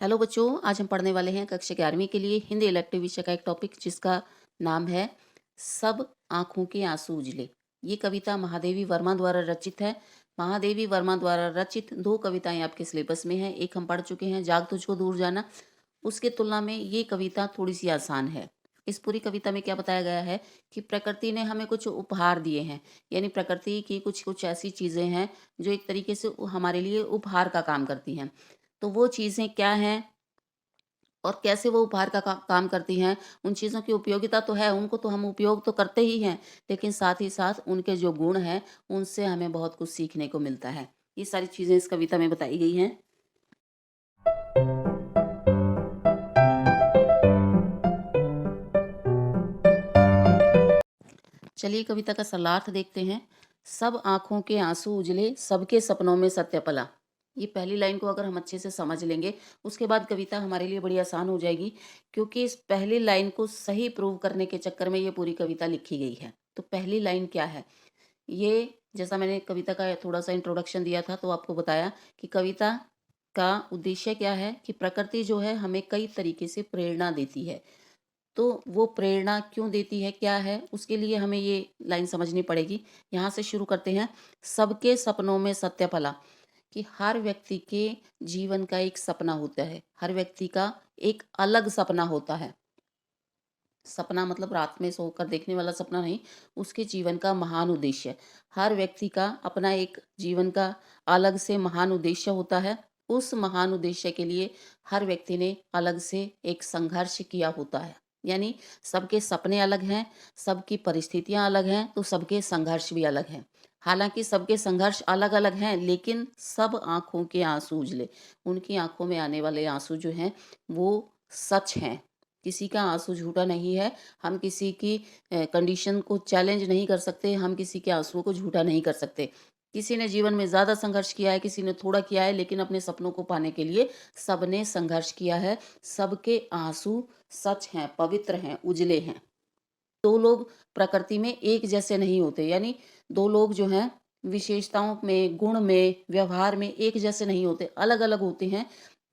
Hello बच्चों, आज हम पढ़ने वाले हैं कक्षा 11वीं के लिए हिंदी इलेक्टिव विषय का एक टॉपिक जिसका नाम है सब आँखों के आंसू उजले। ये कविता महादेवी वर्मा द्वारा रचित है। महादेवी वर्मा द्वारा रचित दो कविताएं आपके सिलेबस में हैं। एक हम पढ़ चुके हैं, जाग तुझको दूर जाना। उसके तुलना में ये कविता थोड़ी सी आसान है। इस पूरी कविता में क्या बताया गया है कि प्रकृति ने हमें कुछ उपहार दिए हैं, यानी प्रकृति की कुछ कुछ ऐसी चीज़ें हैं जो एक तरीके से हमारे लिए उपहार का काम करती हैं। तो वो चीज़ें क्या हैं और कैसे वो उपहार का काम करती हैं, उन चीज़ों की उपयोगिता तो है, उनको तो हम उपयोग तो करते ही हैं, लेकिन साथ ही साथ उनके जो गुण हैं, उनसे हमें बहुत कुछ सीखने को मिलता है। ये सारी चीज़ें इस कविता में बताई गई हैं। चलिए कविता का सरलार्थ देखते हैं। सब आँखों के आँसू उजले, सबके सपनों में सत्य पला। ये पहली लाइन को अगर हम अच्छे से समझ लेंगे, उसके बाद कविता हमारे लिए बड़ी आसान हो जाएगी, क्योंकि इस पहली लाइन को सही प्रूव करने के चक्कर में ये पूरी कविता लिखी गई है। तो पहली लाइन क्या है? ये जैसा मैंने कविता का थोड़ा-सा इंट्रोडक्शन दिया था, तो आपको बताया कि कविता का उद्देश्य क्या है कि प्रकृति जो है हमें कई तरीके से प्रेरणा देती है। तो वो प्रेरणा क्यों देती है, क्या है, उसके लिए हमें ये लाइन समझनी पड़ेगी। यहाँ से शुरू करते हैं। सबके सपनों में सत्य पला, कि हर व्यक्ति के जीवन का एक सपना होता है। हर व्यक्ति का एक अलग सपना होता है। सपना मतलब रात में सोकर देखने वाला सपना नहीं, उसके जीवन का महान उद्देश्य। हर व्यक्ति का अपना एक जीवन का अलग से महान उद्देश्य होता है। उस महान उद्देश्य के लिए हर व्यक्ति ने अलग से एक संघर्ष किया होता है। यानी सबके सपने अलग हैं, सबकी परिस्थितियां अलग हैं, तो सबके संघर्ष भी अलग हैं। हालांकि सबके संघर्ष अलग अलग हैं, लेकिन सब आंखों के आंसू उजले। उनकी आंखों में आने वाले आंसू जो हैं वो सच हैं। किसी का आंसू झूठा नहीं है। हम किसी की कंडीशन को चैलेंज नहीं कर सकते, हम किसी के आंसुओं को झूठा नहीं कर सकते। किसी ने जीवन में ज़्यादा संघर्ष किया है, किसी ने थोड़ा किया है, लेकिन अपने सपनों को पाने के लिए सबने संघर्ष किया है। सबके आंसू सच हैं, पवित्र हैं, उजले हैं। 2 लोग प्रकृति में एक जैसे नहीं होते, यानी 2 लोग जो हैं विशेषताओं में, गुण में, व्यवहार में एक जैसे नहीं होते, अलग-अलग होते हैं।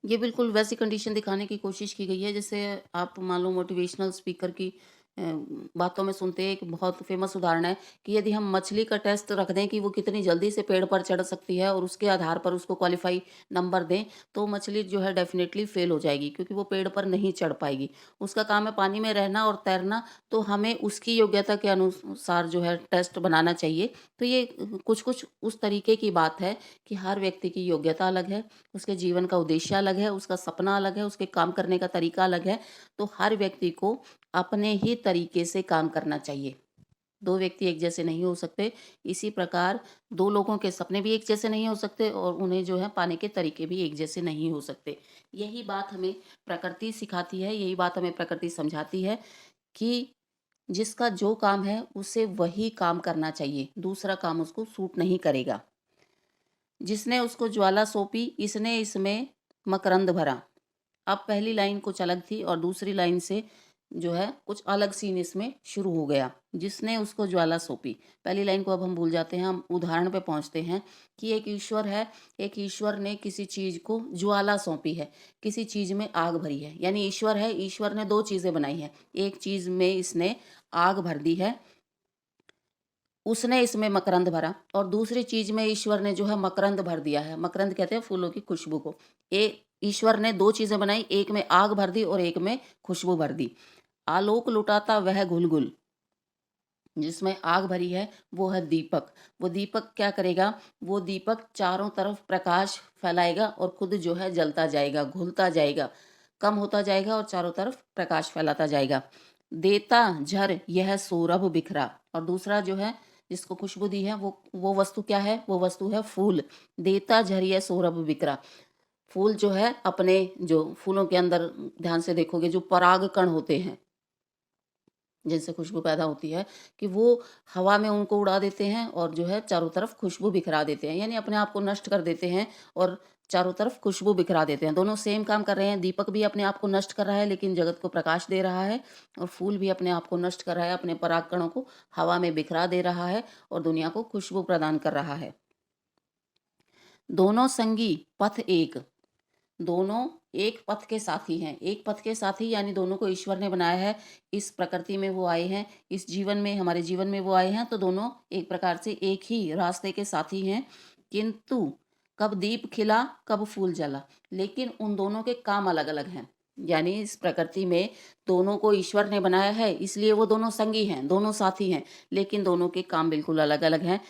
ये बिल्कुल वैसी कंडीशन दिखाने की कोशिश की गई है जैसे आप मान लो मोटिवेशनल स्पीकर की अ, बातों में सुनते हैं। एक बहुत फेमस उदाहरण है कि यदि हम मछली का टेस्ट रख दें कि वो कितनी जल्दी से पेड़ पर चढ़ सकती है और उसके आधार पर उसको क्वालिफाई नंबर दें, तो मछली जो है डेफ़िनेटली फ़ेल हो जाएगी, क्योंकि वो पेड़ पर नहीं चढ़ पाएगी। उसका काम है पानी में रहना और तैरना, तो हमें उसकी योग्यता के अनुसार जो है टेस्ट बनाना चाहिए। तो ये कुछ-कुछ उस तरीके की बात है कि हर व्यक्ति की योग्यता अलग है, उसके जीवन का उद्देश्य अलग है, उसका सपना अलग है, उसके काम करने का तरीका अलग है। तो हर व्यक्ति को अपने ही तरीके से काम करना चाहिए। 2 व्यक्ति एक जैसे नहीं हो सकते। इसी प्रकार 2 लोगों के सपने भी एक जैसे नहीं हो सकते और उन्हें जो है पाने के तरीके भी एक जैसे नहीं हो सकते। यही बात हमें प्रकृति सिखाती है, यही बात हमें प्रकृति समझाती है कि जिसका जो काम है उसे वही काम करना चाहिए, दूसरा काम उसको सूट नहीं करेगा। जिसने उसको ज्वाला सौंपी, इसने इसमें मकरंद भरा। अब पहली लाइन कुछ अलग थी और दूसरी लाइन से जो है कुछ अलग सीन इसमें शुरू हो गया। जिसने उसको ज्वाला सौंपी, पहली लाइन को अब हम भूल जाते हैं, हम उदाहरण पे पहुंचते हैं कि एक ईश्वर है। एक ईश्वर ने किसी चीज को ज्वाला सौंपी है, किसी चीज में आग भरी है। यानी ईश्वर है, ईश्वर ने दो चीजें बनाई हैं। एक चीज में इसने आग भर दी है, उसने इसमें मकरंद भरा, और दूसरी चीज में ईश्वर ने जो है मकरंद भर दिया है। मकरंद कहते हैं फूलों की खुशबू को। ईश्वर ने दो चीजें बनाई, एक में आग भर दी और एक में खुशबू भर दी। आलोक लुटाता वह घुलघुल, जिसमें आग भरी है वो है दीपक। वो दीपक क्या करेगा? वो दीपक चारों तरफ प्रकाश फैलाएगा और खुद जो है जलता जाएगा, घुलता जाएगा, कम होता जाएगा और चारों तरफ प्रकाश फैलाता जाएगा। देता झर यह सौरभ बिखरा, और दूसरा जो है जिसको खुशबू दी है वो वस्तु क्या है? वो वस्तु है फूल। देता झर यह सौरभ बिखरा। फूल जो है अपने जो फूलों के अंदर ध्यान से देखोगे जो पराग कण होते हैं जिनसे खुशबू पैदा होती है, कि वो हवा में उनको उड़ा देते हैं और जो है चारों तरफ खुशबू बिखरा देते हैं, यानी अपने आप को नष्ट कर देते हैं और चारों तरफ खुशबू बिखरा देते हैं। दोनों सेम काम कर रहे हैं। दीपक भी अपने आप को नष्ट कर रहा है लेकिन जगत को प्रकाश दे रहा है, और फूल भी अपने आप को नष्ट कर रहा है, अपने परागकणों को हवा में बिखरा दे रहा है और दुनिया को खुशबू प्रदान कर रहा है। दोनों संगी पथ एक, दोनों एक पथ के साथी हैं। एक पथ के साथी यानी दोनों को ईश्वर ने बनाया है। इस प्रकृति में वो आए हैं, इस जीवन में, हमारे जीवन में वो आए हैं, तो दोनों एक प्रकार से एक ही रास्ते के साथी हैं। किंतु कब दीप खिला, कब फूल जला, लेकिन उन दोनों के काम अलग-अलग हैं। यानी इस प्रकृति में दोनों को ईश्वर ने बनाया है, इसलिए वो दोनों संगी हैं, दोनों साथी हैं, लेकिन दोनों के काम बिल्कुल अलग-अलग हैं।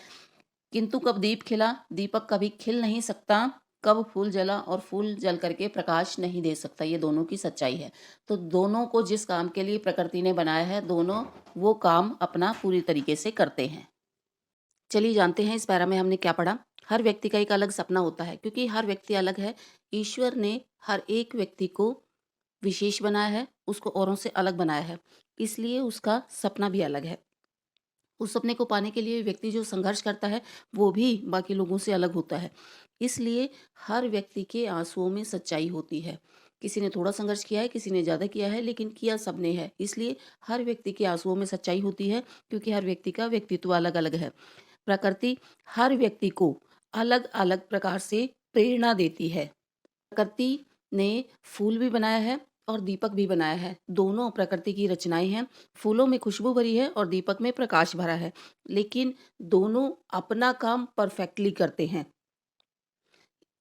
किंतु कब दीप खिला, दीपक कभी खिल नहीं सकता, कब फूल जला और फूल जल करके प्रकाश नहीं दे सकता, ये दोनों की सच्चाई है। तो दोनों को जिस काम के लिए प्रकृति ने बनाया है, दोनों वो काम अपना पूरी तरीके से करते हैं। चलिए जानते हैं इस पैरा में हमने क्या पढ़ा। हर व्यक्ति का एक अलग सपना होता है, क्योंकि हर व्यक्ति अलग है। ईश्वर ने हर एक व्यक्ति को विशेष बनाया है, उसको औरों से अलग बनाया है, इसलिए उसका सपना भी अलग है। उस सपने को पाने के लिए व्यक्ति जो संघर्ष करता है, वो भी बाकी लोगों से अलग होता है। इसलिए हर व्यक्ति के आंसुओं में सच्चाई होती है। किसी ने थोड़ा संघर्ष किया है, किसी ने ज़्यादा किया है, लेकिन किया सबने है। इसलिए हर व्यक्ति के आंसुओं में सच्चाई होती है, क्योंकि हर व्यक्ति का व्यक्तित्व अलग-अलग है। प्रकृति हर व्यक्ति को अलग-अलग प्रकार से प्रेरणा देती है। प्रकृति ने फूल भी बनाया है और दीपक भी बनाया है। दोनों प्रकृति की रचनाएँ हैं। फूलों में खुशबू भरी है और दीपक में प्रकाश भरा है। लेकिन दोनों अपना काम परफेक्टली करते हैं।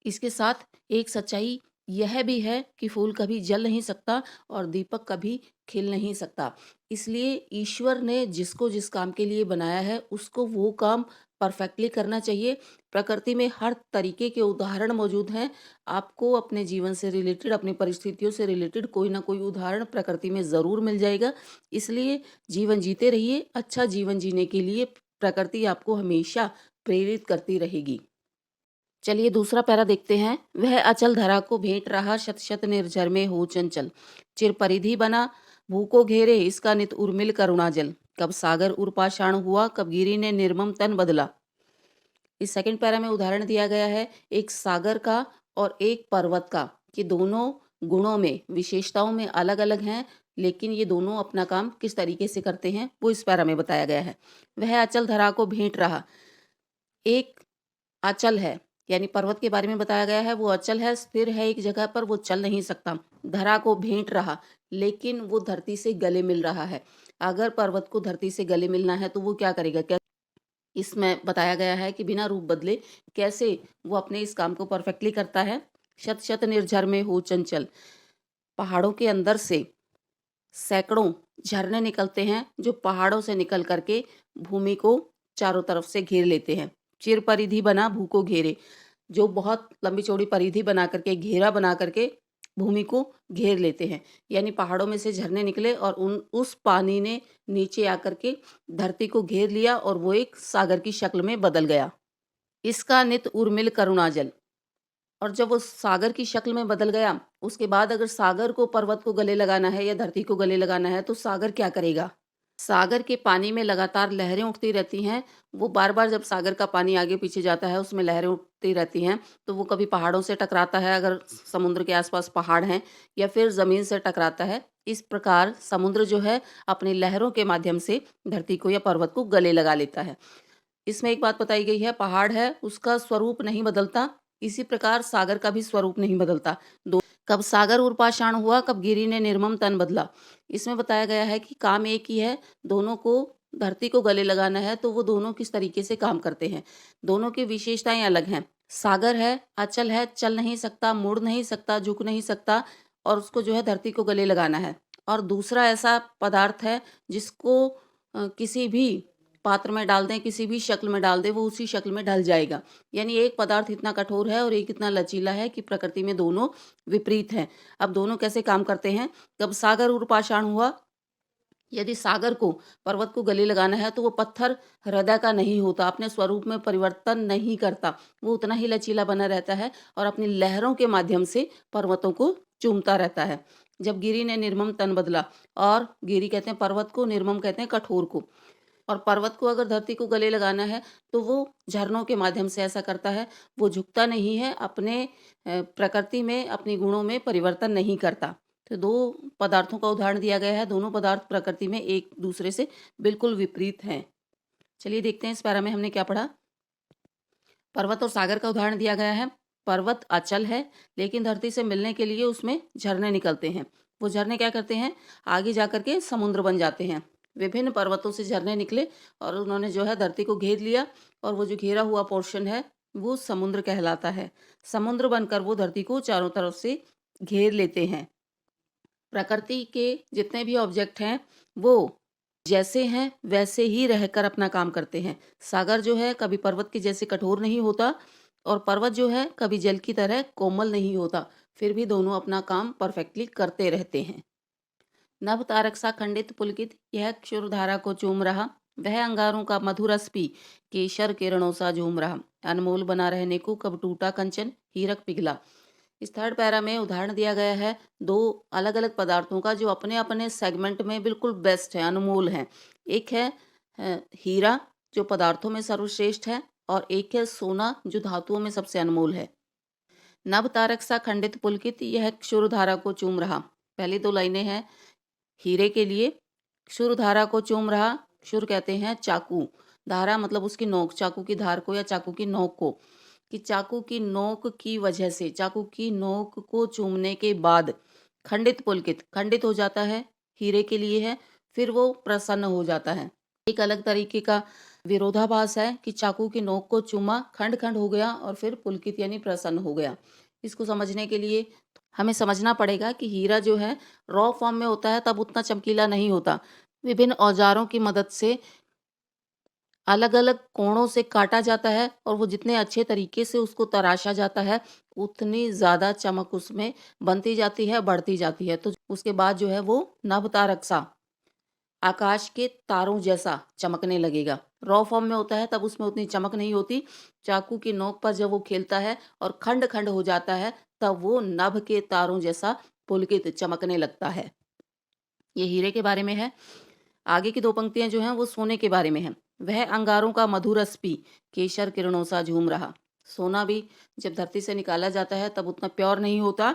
इसके साथ एक सच्चाई यह भी है कि फूल कभी जल नहीं सकता और दीपक कभी खिल नहीं सकता। इसलिए ईश्वर ने जिसको जिस काम के लिए बनाया है, उसको वो काम परफेक्टली करना चाहिए। प्रकृति में हर तरीके के उदाहरण मौजूद हैं। आपको अपने जीवन से रिलेटेड, अपनी परिस्थितियों से रिलेटेड कोई ना कोई उदाहरण प्रकृति में ज़रूर मिल जाएगा। इसलिए जीवन जीते रहिए। अच्छा जीवन जीने के लिए प्रकृति आपको हमेशा प्रेरित करती रहेगी। चलिए दूसरा पैरा देखते हैं। वह अचल धरा को भेंट रहा, शत शत निर्झर में हो चंचल। चिर परिधि बना, भूको घेरे, इसका नित उर्मिल करुणा जल। कब सागर उर पाषाण हुआ, कब गिरि ने निर्मम तन बदला। इस सेकंड पैरा में उदाहरण दिया गया है एक सागर का और एक पर्वत का, कि दोनों गुणों में, विशेषताओं में अलग अलग हैं, लेकिन ये दोनों अपना काम किस तरीके से करते हैं वो इस पैरा में बताया गया है। वह अचल धरा को भेंट रहा, एक अचल है, यानी पर्वत के बारे में बताया गया है, वो अचल है, स्थिर है एक जगह पर, वो चल नहीं सकता। धरा को भेंट रहा, लेकिन वो धरती से गले मिल रहा है। अगर पर्वत को धरती से गले मिलना है तो वो क्या करेगा? क्या इसमें बताया गया है कि बिना रूप बदले कैसे वो अपने इस काम को परफेक्टली करता है। शत शत निर्झर में हो चंचल, पहाड़ों के अंदर से सैकड़ों झरने निकलते हैं, जो पहाड़ों से निकल करके भूमि को चारों तरफ से घेर लेते हैं। चिर परिधि बना भू को घेरे, जो बहुत लंबी चौड़ी परिधि बना करके, घेरा बना करके भूमि को घेर लेते हैं। यानी पहाड़ों में से झरने निकले और उस पानी ने नीचे आकर के धरती को घेर लिया और वो एक सागर की शक्ल में बदल गया। इसका नित उर्मिल करुणा जल। और जब वो सागर की शक्ल में बदल गया, उसके बाद अगर सागर को पर्वत को गले लगाना है या धरती को गले लगाना है, तो सागर क्या करेगा? सागर के पानी में लगातार लहरें उठती रहती हैं। वो बार-बार जब सागर का पानी आगे-पीछे जाता है, उसमें लहरें उठती रहती हैं, तो वो कभी पहाड़ों से टकराता है, अगर समुद्र के आस-पास पहाड़ हैं, या फिर ज़मीन से टकराता है। इस प्रकार समुद्र जो है, अपनी लहरों के माध्यम से धरती को या पर्वत को गले लगा लेता है। इसमें एक बात बताई गई है, पहाड़ है, उसका स्वरूप नहीं बदलता, इसी प्रकार सागर का भी स्वरूप नहीं बदलता। कब सागर उर पाषाण हुआ, कब गिरि ने निर्मम तन बदला। इसमें बताया गया है कि काम एक ही है, दोनों को धरती को गले लगाना है, तो वो दोनों किस तरीके से काम करते हैं। दोनों की विशेषताएं अलग हैं। सागर है, अचल है, चल नहीं सकता, मुड़ नहीं सकता, झुक नहीं सकता, और उसको जो है धरती को गले लगाना है। और दूसरा ऐसा पदार्थ है जिसको किसी भी पात्र में डाल दें, किसी भी शक्ल में डाल दें, वो उसी शक्ल में ढल जाएगा। यानी एक पदार्थ इतना कठोर है और एक इतना लचीला है कि प्रकृति में दोनों विपरीत हैं। अब दोनों कैसे काम करते हैं? जब सागर उर पाषाण हुआ, यदि सागर को, पर्वत को गले लगाना है, तो वो पत्थर हृदय का नहीं होता, अपने स्वरूप में परिवर्तन नहीं करता, वो उतना ही लचीला बना रहता है और अपनी लहरों के माध्यम से पर्वतों को चूमता रहता है। जब गिरि ने निर्मम तन बदला, और गिरि कहते हैं पर्वत को, निर्मम कहते हैं कठोर को। और पर्वत को अगर धरती को गले लगाना है, तो वो झरनों के माध्यम से ऐसा करता है। वो झुकता नहीं है, अपने प्रकृति में, अपने गुणों में परिवर्तन नहीं करता। तो दो पदार्थों का उदाहरण दिया गया है, दोनों पदार्थ प्रकृति में एक दूसरे से बिल्कुल विपरीत हैं। चलिए देखते हैं इस पैरा में हमने क्या पढ़ा। पर्वत और सागर का उदाहरण दिया गया है। पर्वत अचल है, लेकिन धरती से मिलने के लिए उसमें झरने निकलते हैं। वो झरने क्या करते हैं, आगे जाकर के समुद्र बन जाते हैं। विभिन्न पर्वतों से झरने निकले और उन्होंने जो है धरती को घेर लिया, और वो जो घेरा हुआ पोर्शन है वो समुद्र कहलाता है। समुद्र बनकर वो धरती को चारों तरफ से घेर लेते हैं। प्रकृति के जितने भी ऑब्जेक्ट हैं वो जैसे हैं वैसे ही रहकर अपना काम करते हैं। सागर जो है कभी पर्वत के जैसे कठोर नहीं होता, और पर्वत जो है कभी जल की तरह कोमल नहीं होता। फिर भी दोनों अपना काम परफेक्टली करते रहते हैं। नभ तारक सा खंडित पुलकित, यह क्षुरधारा को चूम रहा, वह अंगारों का मधुर रस पी, केशर किरणों सा झूम रहा। अनमोल बना रहने को कब टूटा कंचन, हीरक पिघला। इस थर्ड पैरा में उदाहरण दिया गया है दो अलग अलग पदार्थों का, जो अपने अपने सेगमेंट में बिल्कुल बेस्ट है, अनमोल है। एक है हीरा, जो पदार्थों में सर्वश्रेष्ठ है, और एक है सोना, जो धातुओं में सबसे अनमोल है। नभ तारक सा खंडित पुलकित, यह क्षुरधारा को चूम रहा। पहली दो लाइनें हैं हीरे के लिए। क्षुरधारा को चूम रहा, क्षुर कहते हैं चाकू, धारा मतलब उसकी नोक, चाकू की धार को या चाकू की नोक को, कि चाकू की नोक की वजह से, चाकू की नोक को चूमने के बाद खंडित पुलकित, खंडित हो जाता है, हीरे के लिए है, फिर वो प्रसन्न हो जाता है। एक अलग तरीके का विरोधाभास है कि चाकू की नोक को चूमा, खंड खंड हो गया, और फिर पुलकित यानी प्रसन्न हो गया। इसको समझने के लिए हमें समझना पड़ेगा कि हीरा जो है रॉ फॉर्म में होता है तब उतना चमकीला नहीं होता। विभिन्न औजारों की मदद से अलग अलग कोणों से काटा जाता है, और वो जितने अच्छे तरीके से उसको तराशा जाता है उतनी ज़्यादा चमक उसमें बनती जाती है, बढ़ती जाती है। तो उसके बाद जो है वो नभतारक सा, आकाश के तारों जैसा चमकने लगेगा। रॉ फॉर्म में होता है तब उसमें उतनी चमक नहीं होती। चाकू की नोक पर जब वो खेलता है और खंड खंड हो जाता है, तब वो नभ के तारों जैसा पुलकित चमकने लगता है। ये हीरे के बारे में है। आगे की दो पंक्तियां जो हैं वो सोने के बारे में हैं। वह अंगारों का मधुर रस पी, केशर किरणों सा झूम रहा। सोना भी जब धरती से निकाला जाता है तब उतना प्योर नहीं होता।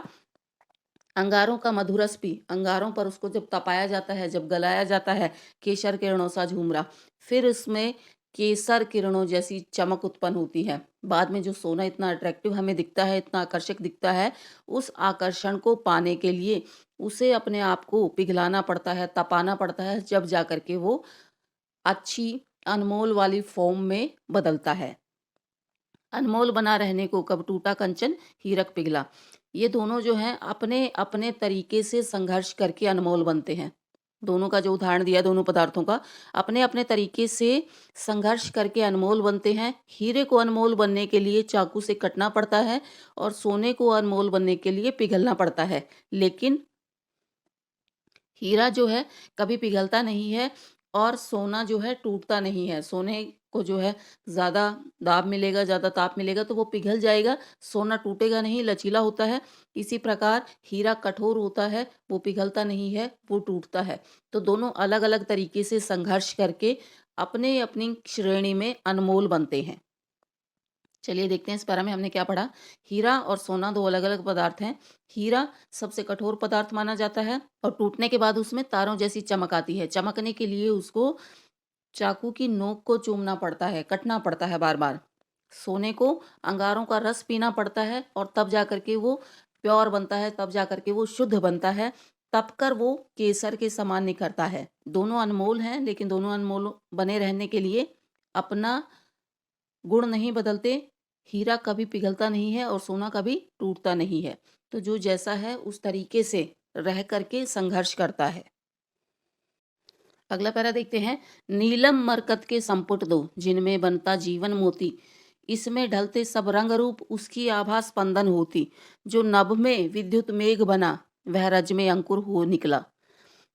अंगारों का मधुर रस पी, अंगारों पर उसको जब तपाया जाता है, जब गलाया जाता है, केशर किरणों सा झूम रहा, फिर उसमें केसर किरणों जैसी चमक उत्पन्न होती है। बाद में जो सोना इतना अट्रैक्टिव हमें दिखता है, इतना आकर्षक दिखता है, उस आकर्षण को पाने के लिए उसे अपने आप को पिघलाना पड़ता है, तपाना पड़ता है, जब जा कर के वो अच्छी अनमोल वाली फॉर्म में बदलता है। अनमोल बना रहने को कब टूटा कंचन, हीरक पिघला। ये दोनों जो हैं अपने अपने तरीके से संघर्ष करके अनमोल बनते हैं। दोनों का जो उदाहरण दिया दोनों पदार्थों का, अपने अपने तरीके से संघर्ष करके अनमोल बनते हैं। हीरे को अनमोल बनने के लिए चाकू से कटना पड़ता है, और सोने को अनमोल बनने के लिए पिघलना पड़ता है। लेकिन हीरा जो है कभी पिघलता नहीं है, और सोना जो है टूटता नहीं है। सोने को जो है ज़्यादा दाब मिलेगा, ज़्यादा ताप मिलेगा तो वो पिघल जाएगा, सोना टूटेगा नहीं, लचीला होता है। इसी प्रकार हीरा कठोर होता है, वो पिघलता नहीं है, वो टूटता है। तो दोनों अलग अलग तरीके से संघर्ष करके अपने अपनी श्रेणी में अनमोल बनते हैं। चलिए देखते हैं इस पैरा में हमने क्या पढ़ा। हीरा और सोना दो अलग अलग पदार्थ हैं। हीरा सबसे कठोर पदार्थ माना जाता है, और टूटने के बाद उसमें तारों जैसी चमक आती है। चमकने के लिए उसको चाकू की नोक को चूमना पड़ता है, कटना पड़ता है बार बार। सोने को अंगारों का रस पीना पड़ता है, और तब जा करके वो प्योर बनता है, तब जा करके वो शुद्ध बनता है, तब कर वो केसर के समान निखरता है। दोनों अनमोल हैं, लेकिन दोनों अनमोल बने रहने के लिए अपना गुण नहीं बदलते। हीरा कभी पिघलता नहीं है, और सोना कभी टूटता नहीं है। तो जो जैसा है उस तरीके से रह करके संघर्ष करता है। अगला पैरा देखते हैं। नीलम मरकत के संपुट दो, जिनमें बनता जीवन मोती, इसमें ढलते सब रंग रूप उसकी आभा स्पंदन होती। जो नभ में विद्युत मेघ बना, वह रज में अंकुर हो निकला।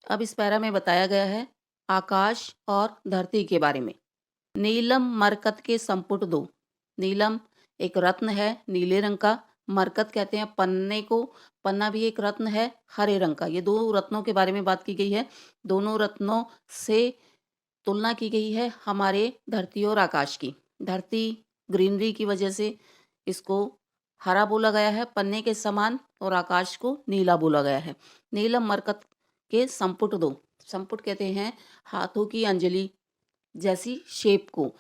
अब इस पैरा में बताया गया है आकाश और धरती के बारे में। नीलम मरकत के संपुट दो। नीलम एक रत्न है नीले रंग का। मरकत कहते हैं पन्ने को, पन्ना भी एक रत्न है हरे रंग का। ये दो रत्नों के बारे में बात की गई है। दोनों रत्नों से तुलना की गई है हमारे धरती और आकाश की। धरती ग्रीनरी की वजह से इसको हरा बोला गया है पन्ने के समान, और आकाश को नीला बोला गया है। नीलम मरकत के संपुट दो। संपुट कहते हैं हाथों की अंजलि जैसी शेप को।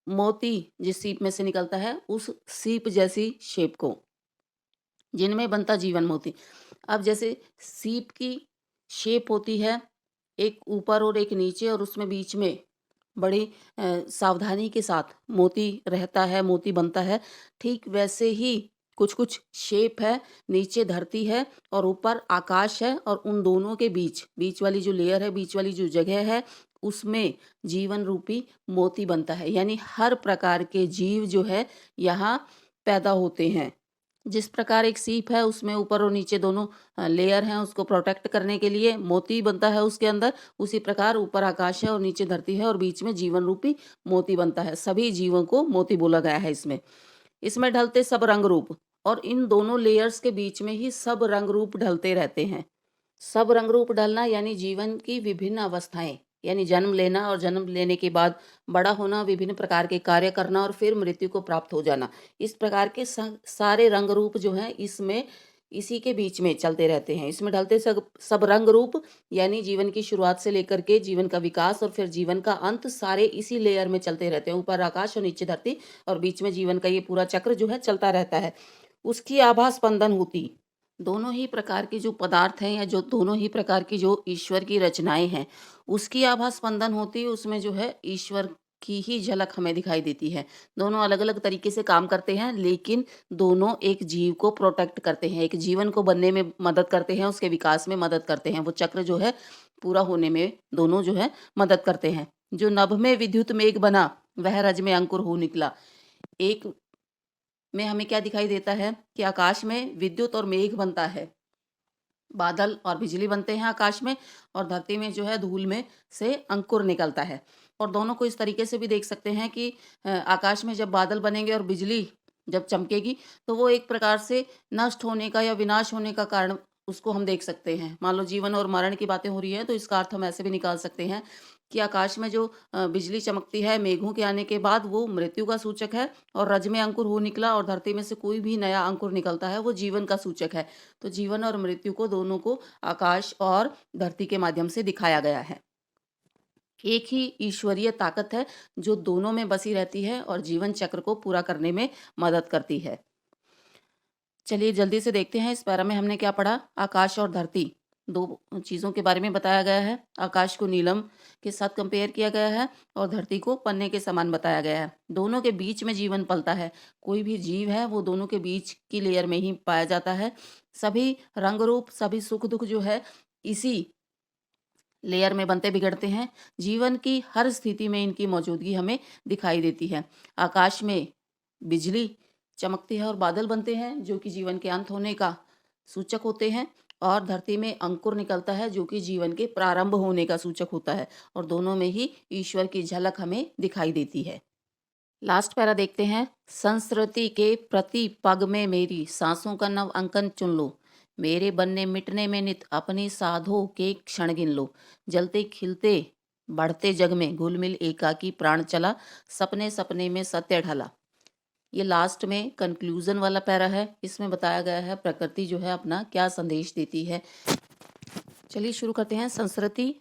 मोती जिस सीप में से निकलता है, उस सीप जैसी शेप को, जिनमें बनता जीवन मोती। अब जैसे सीप की शेप होती है, एक ऊपर और एक नीचे, और उसमें बीच में बड़ी सावधानी के साथ मोती रहता है, मोती बनता है। ठीक वैसे ही कुछ-कुछ शेप है, नीचे धरती है और ऊपर आकाश है, और उन दोनों के बीच, बीच वाली जो लेयर है, बीच वाली जो जगह है, उसमें जीवन रूपी मोती बनता है। यानी हर प्रकार के जीव जो है यहाँ पैदा होते हैं। जिस प्रकार एक सीप है, उसमें ऊपर और नीचे दोनों लेयर हैं, उसको प्रोटेक्ट करने के लिए मोती बनता है उसके अंदर, उसी प्रकार ऊपर आकाश है और नीचे धरती है और बीच में जीवन रूपी मोती बनता है। सभी जीवों को मोती बोला गया है इसमें। इसमें ढलते सब रंग रूप, और इन दोनों लेयर्स के बीच में ही सब रंग रूप ढलते रहते हैं। सब रंग रूप ढलना यानी जीवन की विभिन्न अवस्थाएं, यानी जन्म लेना और जन्म लेने के बाद बड़ा होना, विभिन्न प्रकार के कार्य करना और फिर मृत्यु को प्राप्त हो जाना। इस प्रकार के सारे रंग रूप जो हैं इसमें, इसी के बीच में चलते रहते हैं। इसमें ढलते सब सब रंग रूप यानी जीवन की शुरुआत से लेकर के जीवन का विकास और फिर जीवन का अंत, सारे इसी लेयर में चलते रहते हैं। ऊपर आकाश और नीचे धरती, और बीच में जीवन का ये पूरा चक्र जो है चलता रहता है। उसकी आभा स्पंदन होती, दोनों ही प्रकार की जो पदार्थ हैं, या जो दोनों ही प्रकार की जो ईश्वर की रचनाएं हैं, उसकी आभा स्पंदन होती है। उसमें जो है ईश्वर की ही झलक हमें दिखाई देती है। दोनों अलग अलग तरीके से काम करते हैं, लेकिन दोनों एक जीव को प्रोटेक्ट करते हैं, एक जीवन को बनने में मदद करते हैं, उसके विकास में मदद करते हैं। वो चक्र जो है पूरा होने में दोनों जो है मदद करते हैं। जो नभ में विद्युत मेघ बना, वह रज में अंकुर हो निकला। एक में हमें क्या दिखाई देता है कि आकाश में विद्युत और मेघ बनता है, बादल और बिजली बनते हैं आकाश में, और धरती में जो है धूल में से अंकुर निकलता है। और दोनों को इस तरीके से भी देख सकते हैं कि आकाश में जब बादल बनेंगे और बिजली जब चमकेगी, तो वो एक प्रकार से नष्ट होने का या विनाश होने का कारण उसको हम देख सकते हैं। मान लो जीवन और मरण की बातें हो रही हैं, तो इसका अर्थ हम ऐसे भी निकाल सकते हैं कि आकाश में जो बिजली चमकती है मेघों के आने के बाद, वो मृत्यु का सूचक है, और रज में अंकुर हो निकला, और धरती में से कोई भी नया अंकुर निकलता है, वो जीवन का सूचक है। तो जीवन और मृत्यु को, दोनों को आकाश और धरती के माध्यम से दिखाया गया है। एक ही ईश्वरीय ताकत है जो दोनों में बसी रहती है और जीवन चक्र को पूरा करने में मदद करती है। चलिए जल्दी से देखते हैं, इस पैरा में हमने क्या पढ़ा। आकाश और धरती, दो चीज़ों के बारे में बताया गया है। आकाश को नीलम के साथ कंपेयर किया गया है और धरती को पन्ने के समान बताया गया है। दोनों के बीच में जीवन पलता है। कोई भी जीव है वो दोनों के बीच की लेयर में ही पाया जाता है। सभी रंग रूप, सभी सुख दुख जो है इसी लेयर में बनते बिगड़ते हैं। जीवन की हर स्थिति में इनकी मौजूदगी हमें दिखाई देती है। आकाश में बिजली चमकती है और बादल बनते हैं जो कि जीवन के अंत होने का सूचक होते हैं, और धरती में अंकुर निकलता है जो कि जीवन के प्रारंभ होने का सूचक होता है, और दोनों में ही ईश्वर की झलक हमें दिखाई देती है। लास्ट पैरा देखते हैं। संस्कृति के प्रति पग में मेरी सांसों का नव अंकन चुन लो, मेरे बनने मिटने में नित अपनी साधो के क्षण गिन लो, जलते खिलते बढ़ते जग में घुल मिल एकाकी प्राण चला, सपने सपने में सत्य ढला। ये लास्ट में कंक्लूजन वाला पैरा है। इसमें बताया गया है प्रकृति जो है अपना क्या संदेश देती है। चलिए शुरू करते हैं। संस्कृति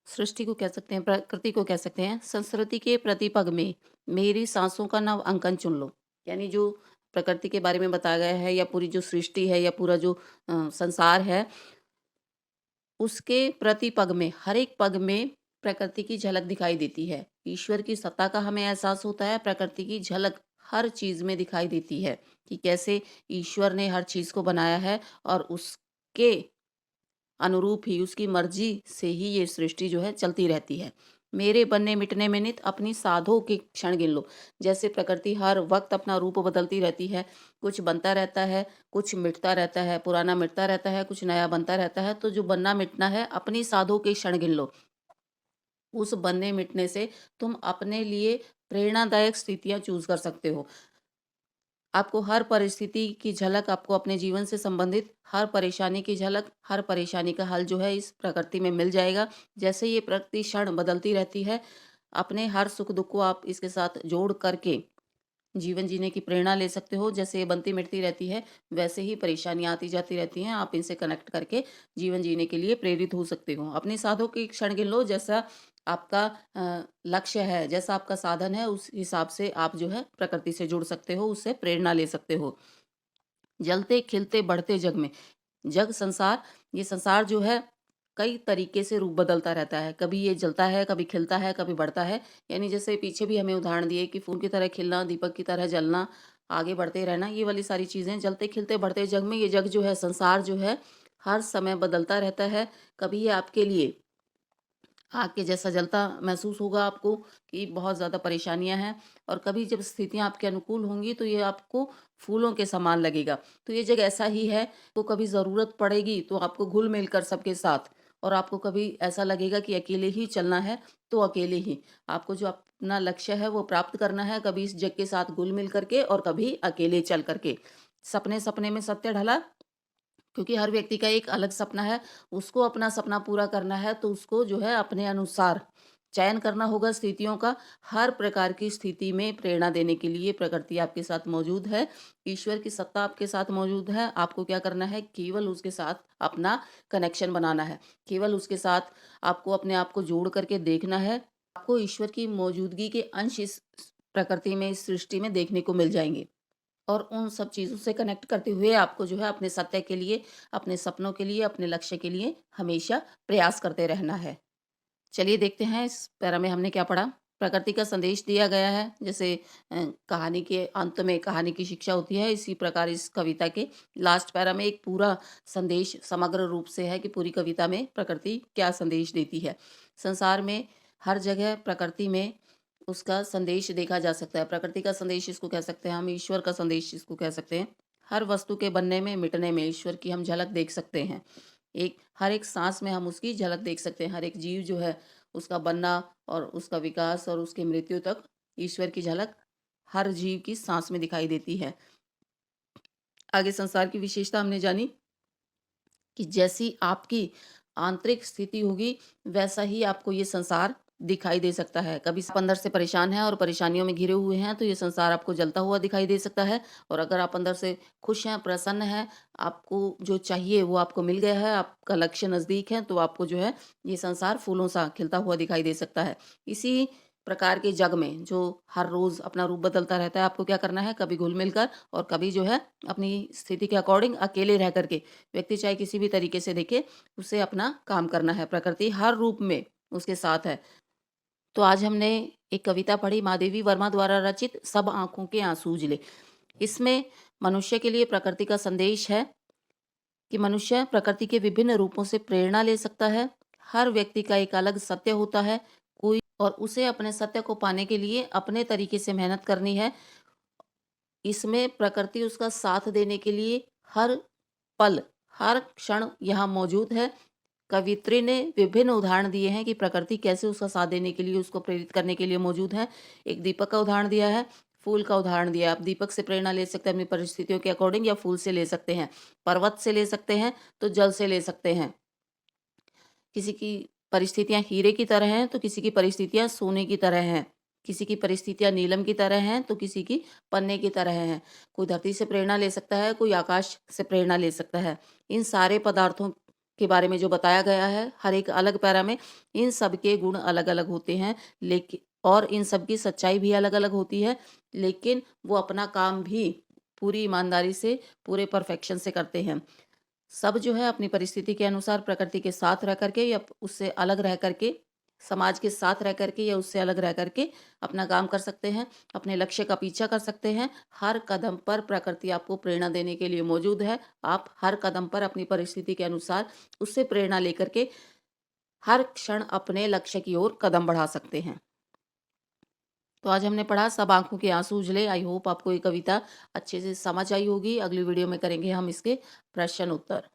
सृष्टि को कह सकते हैं, प्रकृति को कह सकते हैं। संस्कृति के प्रतिपग में मेरी सांसों का नव अंकन चुन लो, यानी जो प्रकृति के बारे में बताया गया है, या पूरी जो सृष्टि है, या पूरा जो संसार है, उसके प्रतिपग में, हर एक पग में प्रकृति की झलक दिखाई देती है। ईश्वर की सत्ता का हमें एहसास होता है। प्रकृति की झलक हर चीज में दिखाई देती है कि कैसे ईश्वर ने हर चीज को बनाया है, और उसके अनुरूप ही, उसकी मर्जी से ही ये सृष्टि जो है चलती रहती है। मेरे बनने मिटने में नित अपनी साधो के क्षण गिन लो। जैसे प्रकृति हर वक्त अपना रूप बदलती रहती है, कुछ बनता रहता है, कुछ मिटता रहता है, पुराना मिटता रहता है, कुछ नया बनता रहता है। तो जो बनना मिटना है, अपनी साधो के क्षण गिन लो। उस बनने मिटने से तुम अपने लिए प्रेरणादायक स्थितियां चूज कर सकते हो। आपको हर परिस्थिति की झलक, आपको अपने जीवन से संबंधित हर परेशानी की झलक, हर परेशानी का हल जो है इस प्रकृति में मिल जाएगा। जैसे ये प्रकृति क्षण बदलती रहती है, अपने हर सुख दुख को आप इसके साथ जोड़ करके जीवन जीने की प्रेरणा ले सकते हो। जैसे ये बनती मिटती रहती है, वैसे ही परेशानियां आती जाती रहती हैं। आप इनसे कनेक्ट करके जीवन जीने के लिए प्रेरित हो सकते हो। अपनी साधों के क्षण गिन लो। जैसा आपका लक्ष्य है, जैसा आपका साधन है, उस हिसाब से आप जो है प्रकृति से जुड़ सकते हो, उससे प्रेरणा ले सकते हो। जलते, खिलते, बढ़ते जग में, जग संसार, ये संसार जो है कई तरीके से रूप बदलता रहता है। कभी ये जलता है, कभी खिलता है, कभी बढ़ता है। यानी जैसे पीछे भी हमें उदाहरण दिए कि फूल की तरह खिलना, दीपक की तरह जलना, आगे बढ़ते रहना, ये वाली सारी चीज़ें जलते, खिलते, बढ़ते जग में, ये जग जो है, संसार जो है, हर समय बदलता रहता है। कभी ये आपके लिए आग के जैसा जलता महसूस होगा आपको कि बहुत ज़्यादा परेशानियाँ हैं, और कभी जब स्थितियाँ आपके अनुकूल होंगी तो ये आपको फूलों के समान लगेगा। तो ये जग ऐसा ही है, तो कभी ज़रूरत पड़ेगी तो आपको घुल-मिल कर सबके साथ, और आपको कभी ऐसा लगेगा कि अकेले ही चलना है, तो अकेले ही। आपको जो अपना लक्ष्य है वो प्राप्त करना है, कभी इस जग के साथ घुल-मिल करके और कभी अकेले चल कर के। सपने में सत्य ढला, क्योंकि हर व्यक्ति का एक अलग सपना है, उसको अपना सपना पूरा करना है, तो उसको जो है अपने अनुसार चयन करना होगा स्थितियों का। हर प्रकार की स्थिति में प्रेरणा देने के लिए प्रकृति आपके साथ मौजूद है, ईश्वर की सत्ता आपके साथ मौजूद है। आपको क्या करना है? केवल उसके साथ अपना कनेक्शन बनाना है, केवल उसके साथ आपको अपने आप को जोड़ करके देखना है। आपको ईश्वर की मौजूदगी के अंश इस प्रकृति में, इस सृष्टि में देखने को मिल जाएँगे। और उन सब चीज़ों से कनेक्ट करते हुए आपको जो है अपने सत्य के लिए, अपने सपनों के लिए, अपने लक्ष्य के लिए हमेशा प्रयास करते रहना है। चलिए देखते हैं इस पैरा में हमने क्या पढ़ा। प्रकृति का संदेश दिया गया है, जैसे कहानी के अंत में कहानी की शिक्षा होती है, इसी प्रकार इस कविता के लास्ट पैरा में एक पूरा संदेश समग्र रूप से है कि पूरी कविता में प्रकृति क्या संदेश देती है। संसार में हर जगह प्रकृति में उसका संदेश देखा जा सकता है। प्रकृति का संदेश इसको कह सकते हैं हम, ईश्वर का संदेश इसको कह सकते हैं। हर वस्तु के बनने में, मिटने में ईश्वर की हम झलक देख सकते हैं। हर एक साँस में हम उसकी झलक देख सकते हैं। हर एक जीव जो है, उसका बनना और उसका विकास और उसकी मृत्यु तक ईश्वर की झलक हर जीव की साँस में दिखाई देती है। आगे संसार की विशेषता हमने जानी कि जैसी आपकी आंतरिक स्थिति होगी, वैसा ही आपको ये संसार दिखाई दे सकता है। कभी आप अंदर से परेशान हैं और परेशानियों में घिरे हुए हैं, तो ये संसार आपको जलता हुआ दिखाई दे सकता है। और अगर आप अंदर से खुश हैं, प्रसन्न हैं, आपको जो चाहिए वो आपको मिल गया है, आपका लक्ष्य नज़दीक है, तो आपको जो है ये संसार फूलों सा खिलता हुआ दिखाई दे सकता है। इसी प्रकार के जग में जो हर रोज़ अपना रूप बदलता रहता है, आपको क्या करना है? कभी घुल-मिल कर और कभी जो है अपनी स्थिति के अकॉर्डिंग अकेले रह कर के, व्यक्ति चाहे किसी भी तरीके से देखे, उसे अपना काम करना है। प्रकृति हर रूप में उसके साथ है। तो आज हमने एक कविता पढ़ी, महादेवी वर्मा द्वारा रचित सब आँखों के आँसू उजले। इसमें मनुष्य के लिए प्रकृति का संदेश है कि मनुष्य प्रकृति के विभिन्न रूपों से प्रेरणा ले सकता है। हर व्यक्ति का एक अलग सत्य होता है, कोई और उसे अपने सत्य को पाने के लिए अपने तरीके से मेहनत करनी है। इसमें प्रकृति उसका साथ देने के लिए हर पल, हर क्षण यहाँ मौजूद है। कवियत्री ने विभिन्न उदाहरण दिए हैं कि प्रकृति कैसे उसका साथ देने के लिए, उसको प्रेरित करने के लिए मौजूद है। एक दीपक का उदाहरण दिया है, फूल का उदाहरण दिया है। आप दीपक से प्रेरणा ले सकते हैं अपनी परिस्थितियों के अकॉर्डिंग, या फूल से ले सकते हैं, पर्वत से ले सकते हैं, तो जल से ले सकते हैं। किसी की परिस्थितियाँ हीरे की तरह हैं, तो किसी की परिस्थितियाँ सोने की तरह हैं। किसी की परिस्थितियाँ नीलम की तरह हैं, तो किसी की पन्ने की तरह हैं। कोई धरती से प्रेरणा ले सकता है, कोई आकाश से प्रेरणा ले सकता है। इन सारे पदार्थों के बारे में जो बताया गया है, हर एक अलग पैरा में, इन सब के गुण अलग-अलग होते हैं, लेकिन और इन सब की सच्चाई भी अलग-अलग होती है, लेकिन वो अपना काम भी पूरी ईमानदारी से, पूरे परफेक्शन से करते हैं। सब जो है अपनी परिस्थिति के अनुसार प्रकृति के साथ रह करके या उससे अलग रह करके, समाज के साथ रह करके या उससे अलग रह करके अपना काम कर सकते हैं, अपने लक्ष्य का पीछा कर सकते हैं। हर कदम पर प्रकृति आपको प्रेरणा देने के लिए मौजूद है। आप हर कदम पर अपनी परिस्थिति के अनुसार उससे प्रेरणा लेकर के हर क्षण अपने लक्ष्य की ओर कदम बढ़ा सकते हैं। तो आज हमने पढ़ा सब आंखों के आंसू उजले। आई होप आपको ये कविता अच्छे से समझ आई होगी। अगली वीडियो में करेंगे हम इसके प्रश्न उत्तर।